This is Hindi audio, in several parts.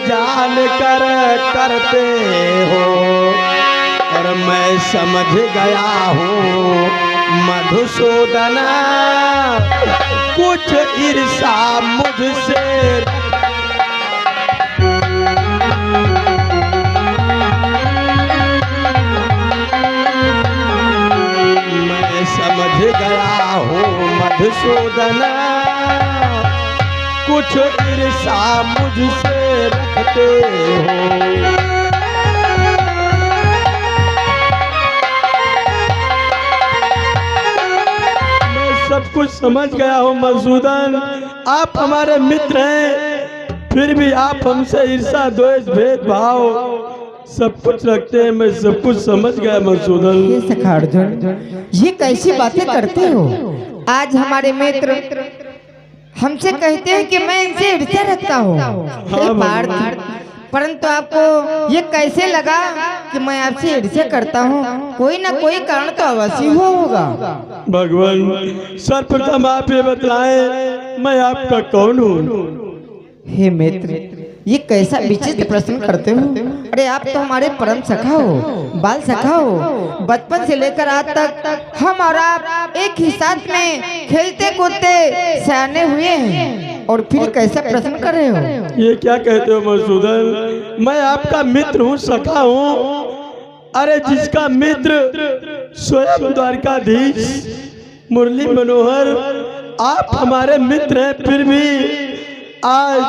जान कर करते हो, और मैं समझ गया हूँ मधुसूदन, कुछ ईर्षा मुझसे। मैं समझ गया हूँ मधुसूदन, कुछ ईर्षा मुझसे रखते हो। सब कुछ समझ गया हूँ मधुसूदन, आप हमारे मित्र हैं, फिर भी आप हमसे ईर्षा द्वेष भेदभाव सब कुछ रखते हैं। मैं सब कुछ समझ गया मधुसूदन। ये सखा अर्जुन, ये कैसी बातें करते हो? आज हमारे मित्र हमसे कहते हैं कि मैं इनसे ईर्ष्या रखता हूँ। हे पार्थ, परंतु आपको ये कैसे लगा कि मैं आपसे ईर्ष्या करता हूँ? कोई ना कोई कारण तो अवश्य होगा। भगवान, सर्वप्रथम आप ये बतलाएं मैं आपका कौन हूँ? हे मित्र, ये कैसा विचित्र प्रश्न करते हो? अरे आप तो हमारे परम सखा हो, बाल सखा हो। बचपन से लेकर आज तक हम और आप एक ही साथ में खेलते कूदते सयाने हुए हैं, और फिर कैसा प्रश्न कर रहे हो? ये क्या कहते हो मधुसूदन? मैं आपका मित्र हूँ, सखा हूँ। अरे जिसका मित्र स्वयं द्वारकाधीश मुरली मनोहर, आप हमारे मित्र हैं, फिर भी आज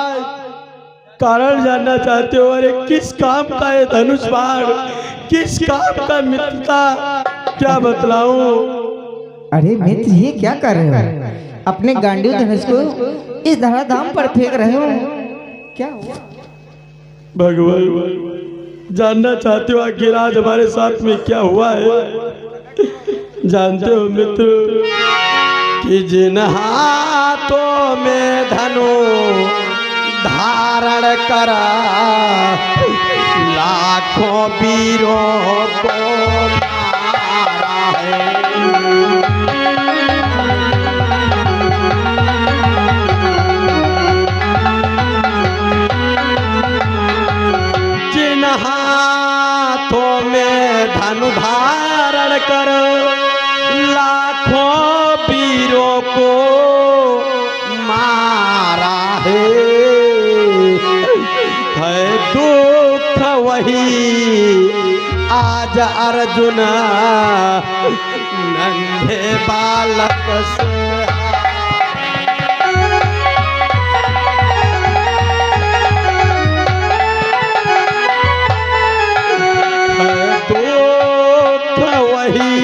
कारण जानना चाहते हो? अरे किस काम का ये धनुष बाण, किस काम का मित्रता, क्या बतलाऊं? अरे मित्र, ये क्या कर रहे हो? अपने गांडीव धनुष को इस धराधाम पर फेंक रहे हो, क्या हुआ? भगवान, जानना चाहते हो आखिर आज हमारे साथ में क्या हुआ है? जानते हो मित्र कि जिन हाथों में धनु धारण करा लाखों वीरों को मारा है, जिन हाथों में धनु धारण कर लाखों वीरों को मारा है दुख वही आज अर्जुन नन्हे बालक से। दुख वही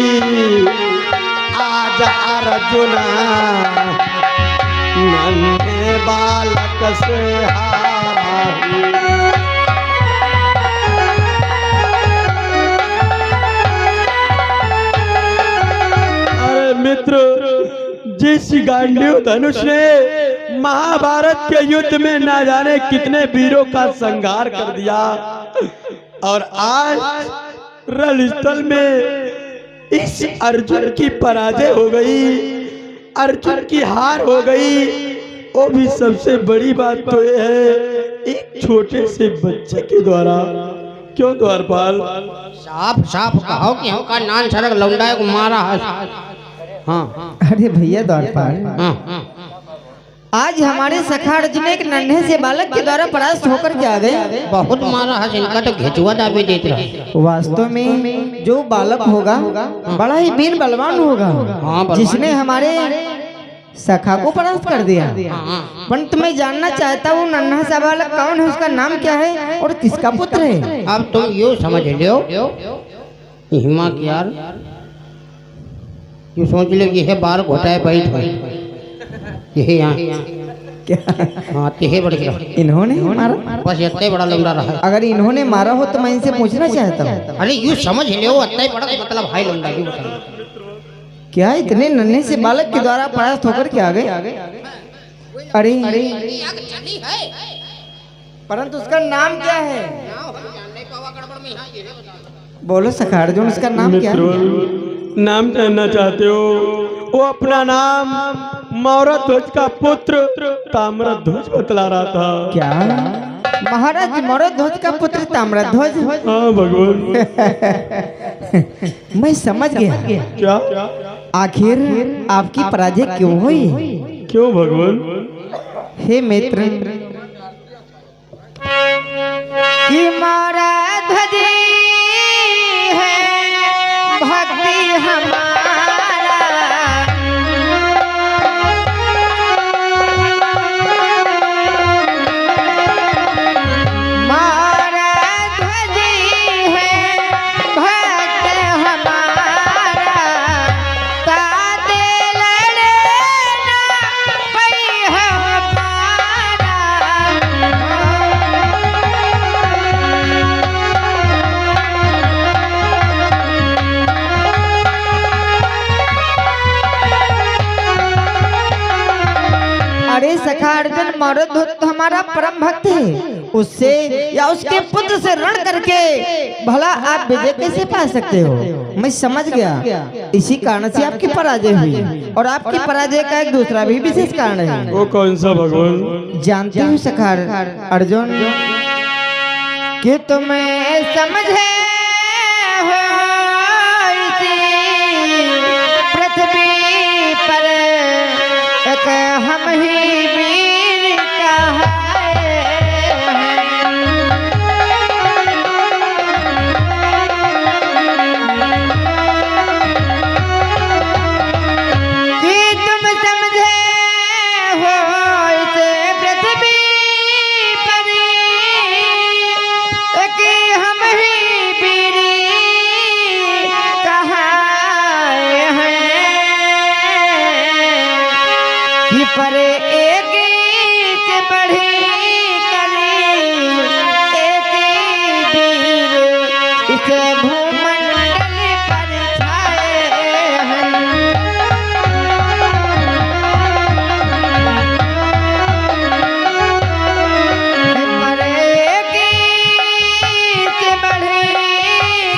आज अर्जुन नन्हे बालक से हारा। अरे मित्र, जिस गांडीव धनुष ने महाभारत के युद्ध में ना जाने कितने वीरों का संहार कर दिया, और आज रणस्थल में इस अर्जुन की पराजय हो गई, अर्जुन की हार हो गई। वो भी सबसे बड़ी बात तो ये है एक छोटे से बच्चे के द्वारा। क्यों द्वारपाल? साफ साफ कहो कि हमका नान सरक लौंडा को मारा है। हाँ, अरे भैया द्वारपाल, आज हमारे सखा अर्जुन एक नन्हे से बालक के द्वारा परास्त होकर के आ गए। बहुत मारा है, इनका तो घेचुआ दाबी देते रहे। वास्तव में जो बालक होगा बड़ा ही वीर बलवान होगा, जिसने हमारे सखा को परास्त कर दिया। परंतु मैं जानना चाहता हूँ नन्हा सा बालक कौन है, उसका नाम क्या है और किसका पुत्र है? अब तुम यूँ समझ लो हिमा की यार, यूँ सोच लो कि है बार घोटाए बैठ भाई यही यहाँ क्या? हाँ तेहे बढ़ गया, इन्होंने मारा? बस इतना बड़ा लौंडा रहा है। अगर इन्होंने मारा हो तो मैं इनसे पूछना चाहता हूँ। अरे यूँ समझ लो इतना बड़ा मतलब भाई लौंडा यूँ बताओ। क्या इतने नन्हे से बालक के द्वारा परास्त होकर के आ गए? अरे परंतु उसका नाम क्या है? बोलो सखा अर्जुन, उसका नाम क्या है? नाम जानना चाहते हो? वो अपना नाम मौरध्वज का पुत्र ताम्रध्वज बतला रहा था। क्या? महाराज मौर्यध्वज का पुत्र ताम्रध्वज। हाँ भगवान। मैं समझ गया। क्या? आखिर आपकी पराजय क्यों हुई? क्यों भगवान? हे मित्र, कि मौर्यध्वज है भक्ति हमारा, मौर्यध्वज है भक्त हमारा, ताते लड़े ना पई हमारा। अरे सखा अर्जुन, मौर्यध्वज तो हमारा परम भक्त है, उससे या उसके पुत्र से रण करके भला आप विजय कैसे पा सकते हो? मैं समझ गया, इसी कारण से आपकी पराजय हुई। और आपकी पराजय का एक दूसरा भी विशेष कारण है। वो कौन सा भगवान? जानते हो सखा अर्जुन, कि तुम्हें समझे हो इसी पृथ्वी पर एक हम ही वीर कहाए हैं। कि तुम समझे हो इसे पृथ्वी पर एक हम ही वीर कहाए हैं। कि पर एक से बढ़ी कली एक वीर इसे भूमंडल पर छाए हैं। पर एक से बढ़ी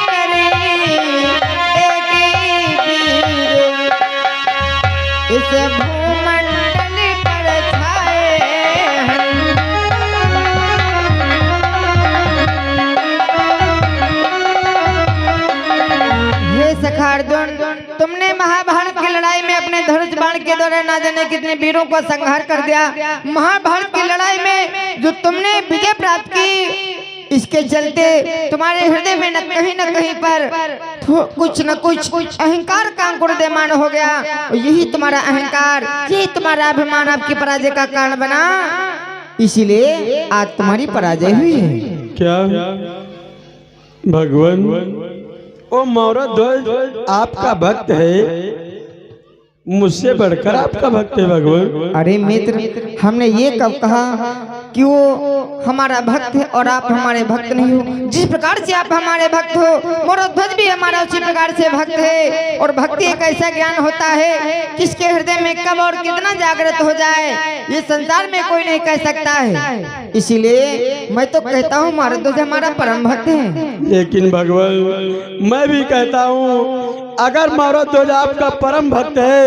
कली एक वीर इसे भूमंडल पर छाए हैं। हे सखा अर्जुन, तुमने महाभारत की लड़ाई में अपने धनुष बाण के द्वारा ना जाने कितने वीरों को संहार कर दिया। महाभारत की लड़ाई में जो तुमने विजय प्राप्त की, इसके चलते तुम्हारे हृदय में न कहीं पर कुछ न कुछ अहंकार का अंकुरोदयमान हो गया। और यही तुम्हारा अहंकार, यही तुम्हारा अभिमान आपकी पराजय का कारण बना। इसीलिए आज तुम्हारी पराजय हुई है। क्या भगवान? ओ मौर्यध्वज आपका भक्त है, मुझसे बढ़कर आपका भक्त है भगवान। अरे मित्र, हमने ये कब कहा कि वो हमारा भक्त है और आप हमारे भक्त नहीं हो? जिस प्रकार से आप हमारे भक्त हो, मौर्यध्वज भी हमारा उसी प्रकार से भक्त है। और भक्ति एक ऐसा ज्ञान होता है किसके हृदय में कब और कितना जागृत हो जाए, ये संसार में कोई नहीं कह सकता है। इसीलिए मैं तो कहता हूँ मौर्यध्वज हमारा परम भक्त है। लेकिन भगवान, मैं भी कहता हूँ अगर मौर्यध्वज आपका परम भक्त है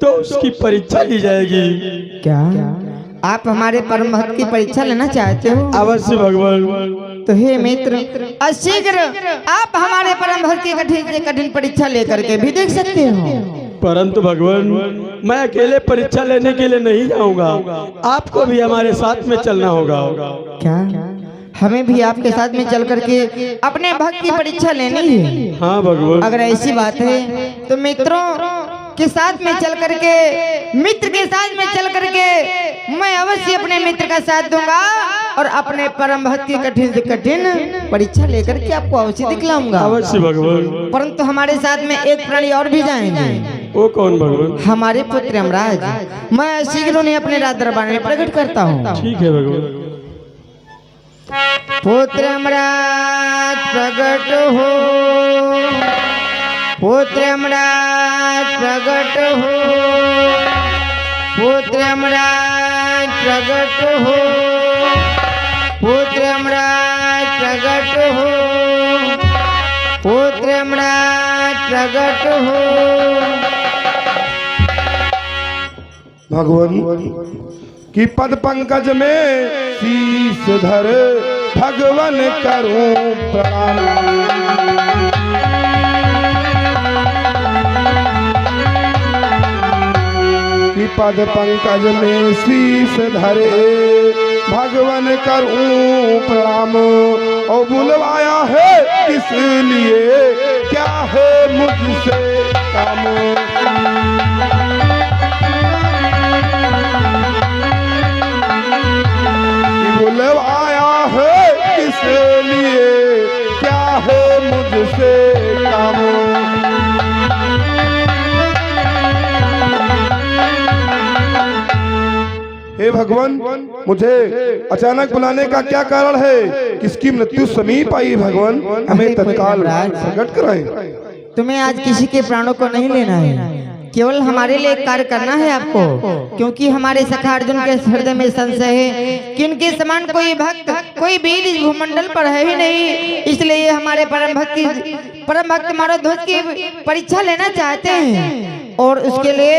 तो उसकी परीक्षा ली जाएगी। क्या आप हमारे परम भक्त की परीक्षा लेना चाहते हो? अवश्य भगवान। तो हे मित्र, अशीघ्र आप हमारे परम भक्त की कठिन से कठिन परीक्षा लेकर के भी देख सकते हो। परंतु भगवान, मैं अकेले परीक्षा लेने के लिए नहीं जाऊंगा, आपको भी हमारे साथ में चलना होगा। क्या हमें भी आपके साथ में चल करके अपने भक्त की परीक्षा लेनी है? हाँ भगवान। अगर ऐसी बात है तो मित्रों के साथ में चल करके, मित्र के साथ में चल करके मैं अवश्य अपने मित्र का साथ दूंगा और अपने परम भक्त की कठिन से कठिन परीक्षा लेकर के आपको अवश्य दिखलाऊंगा। अवश्य भगवान। परंतु हमारे साथ में एक प्राणी और भी जाएंगे। वो कौन भगवान? हमारे पुत्र यमराज। मैं शीघ्र उन्हें अपने राज दरबार में प्रकट करता हूँ। ठीक है भगवान। पुत्र यमराज प्रकट हो, पुत्र यमराज प्रकट हो, पुत्र यमराज प्रकट हो, पुत्र यमराज प्रकट हो, पुत्र यमराज प्रकट हो। भगवान, कि पद पंकज में शीश धर भगवन करूं प्रणाम। कि पद पंकज में शीश धरे भगवन करूं प्रणाम। और बुलवाया है किस लिए, क्या है मुझसे काम। बुलवाया है किस लिए, क्या है मुझसे काम। हे भगवान, मुझे अचानक बुलाने का क्या कारण है? किसकी मृत्यु समीप आई भगवान, हमें तत्काल प्रकट कराएं। तुम्हें आज किसी के प्राणों को नहीं लेना है, केवल हमारे लिए कार्य करना है आपको, क्योंकि हमारे सखा अर्जुन के हृदय में संशय है कि उनके समान कोई भक्त, कोई वीर इस भूमंडल पर है ही नहीं। इसलिए हमारे परम भक्त मारोध्वज की परीक्षा लेना चाहते हैं और उसके लिए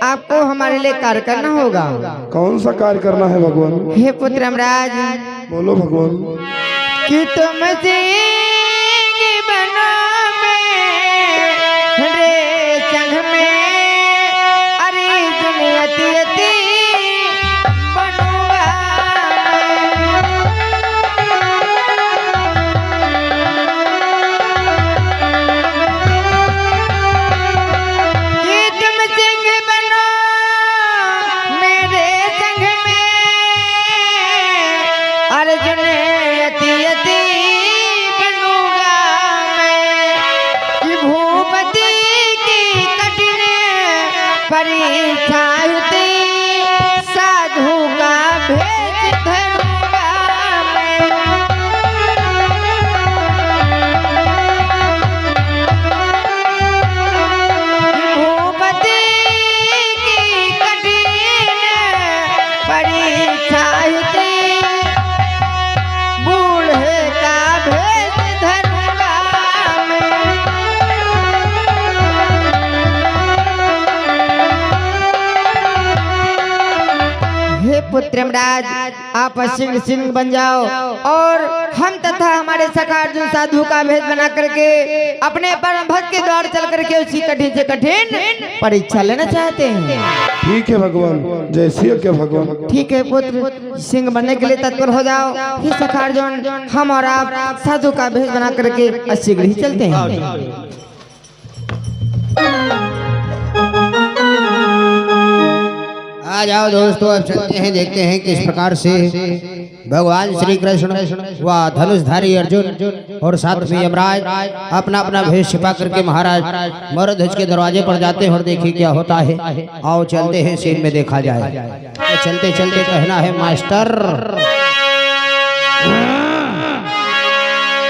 आपको हमारे लिए कार्य करना होगा। कौन सा कार्य करना है भगवान? हे पुत्र यमराज, बोलो भगवान। कि तुम रे संग में अर्जुन यति यति बनूंगा। कि तुम सिंह बनो मेरे संग में अर्जुन यति यति बनूंगा मैं। कि भूपति की कठिन परीक्षा साधु का भेद धरूंगा मैं। भूपति की कठिन परीक्षा बूढ़े का भेद धरूंगा मैं। हे पुत्र यमराज, आप सिंह सिंह बन जाओ और हम तथा हमारे सखा अर्जुन साधु का भेद बना करके अपने परम भक्त के द्वार चल करके उसी कठिन से कठिन परीक्षा लेना चाहते हैं। ठीक है भगवान, जय श्री कृष्ण भगवान। ठीक है पुत्र, सिंह बनने के लिए तत्पर हो जाओ। हे सखा अर्जुन, हम और आप साधु का भेद बना करके शीघ्र ही चलते हैं। आ जाओ दोस्तों, अब चलते हैं, देखते हैं किस प्रकार से भगवान श्री कृष्ण व धनुषधारी अर्जुन और साथ में यमराज अपना अपना भेष छिपा करके महाराज मरध्वज के दरवाजे पर जाते हैं और देखिए क्या होता है। आओ चलते हैं, सीन में देखा जाए। तो चलते चलते कहना है मास्टर,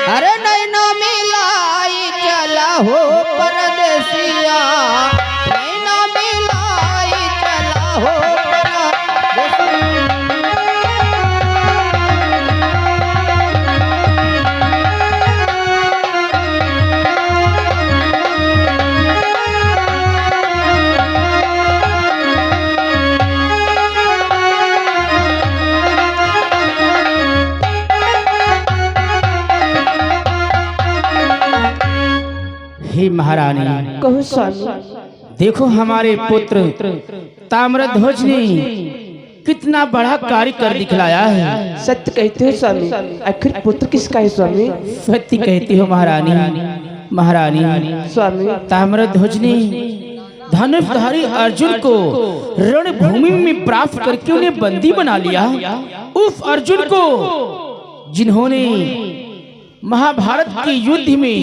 अरे नहीं ना मिलाई चला हो परदेसिया, नहीं ना मिलाई चला हो परदेसिया। हे महारानी, कहो स्वामी। देखो हमारे पुत्र ताम्रध्वज ने कितना बड़ा कार्य कर दिखलाया है। सत्य कहते हो स्वामी, आखिर पुत्र किसका है स्वामी? सत्य कहती हो महारानी। महारानी स्वामी, ताम्रध्वज ने धनुषधारी अर्जुन को रणभूमि में प्राप्त करके उन्हें बंदी बना लिया। उस अर्जुन को जिन्होंने महाभारत के युद्ध में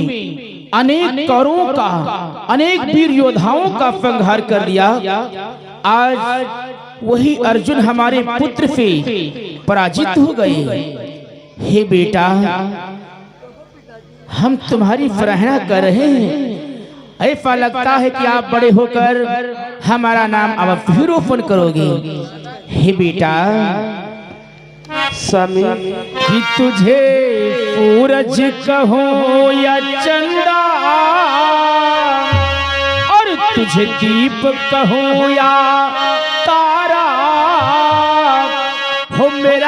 अनेक कौरवों का, अनेक वीर योद्धाओं का संहार कर दिया, आज वही अर्जुन हमारे पुत्र से पराजित हो गए। हे बेटा, हम तुम्हारी सराहना कर रहे हैं। ऐसा लगता है कि आप बड़े होकर हमारा नाम अवश्य रोशन करोगे। हे बेटा स्वामी, कि तुझे सूरज कहो या चंदा, और तुझे दीप कहो या तारा,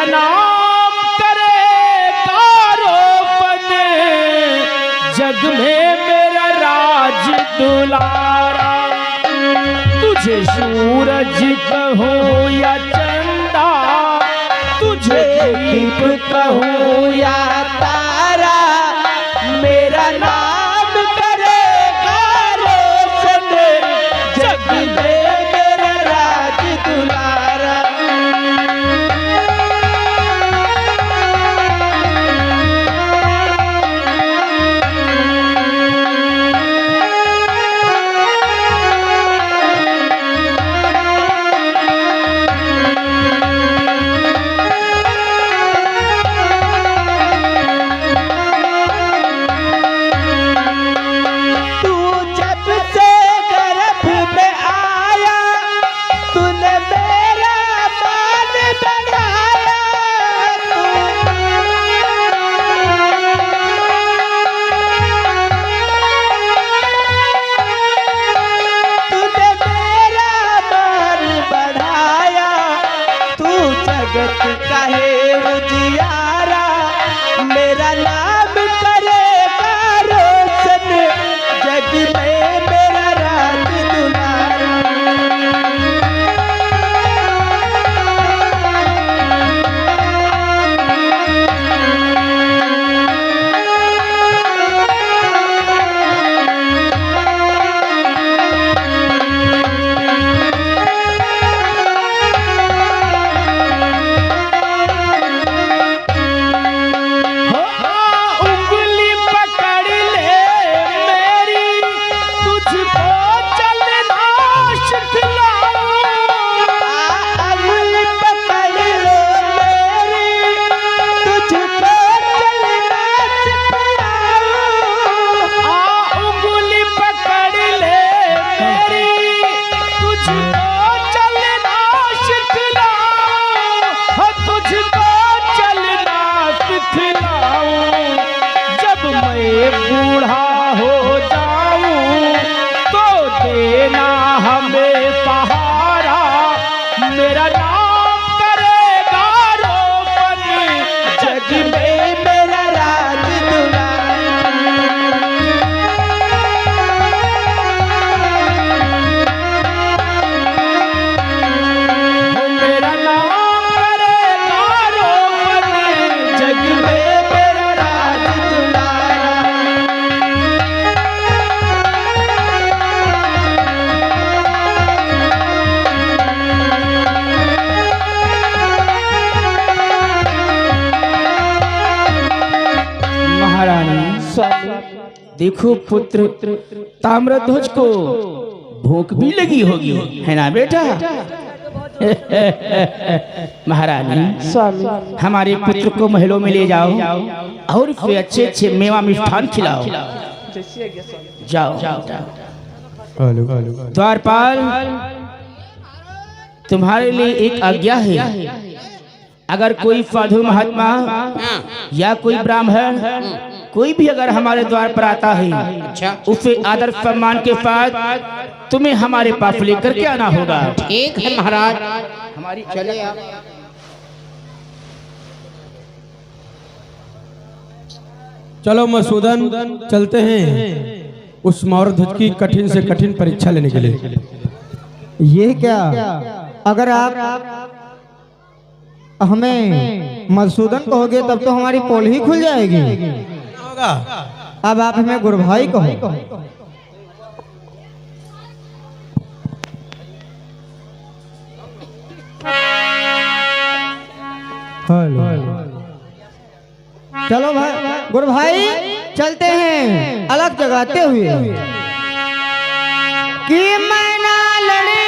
मेरा नाम करेगा रोपन, जग में मेरा राज दुलारा। तुझे सूरज कहूँ या चंदा, तुझे दीप कहूँ या तारा, मेरा नाम करेगा रोशन, जग में मेरा राज दुलारा। देखो पुत्र, ताम्रध्वज को भूख भी लगी होगी, है ना बेटा? महारानी, स्वामी हमारे पुत्र को महलों में ले जाओ और फिर अच्छे अच्छे मेवा मिष्ठान खिलाओ। जाओ द्वारपाल, तुम्हारे लिए एक आज्ञा है। अगर कोई साधु महात्मा या कोई ब्राह्मण कोई भी अगर हमारे द्वार पर आता है, उसे आदर सम्मान के साथ तुम्हें हमारे पास लेकर के आना होगा। ठीक है महाराज, हमारी चले आप। चलो मसूदन, चलते हैं उस मौर्ध्वज की कठिन से कठिन परीक्षा लेने के लिए। ये क्या, अगर आप हमें मधुसूदन कहोगे तब तो हमारी पोल ही खुल जाएगी। अब आप हमें गुरुभाई कहो। चलो भाई, गुरुभाई चलते हैं अलग जगाते हुए कि मैं ना लड़े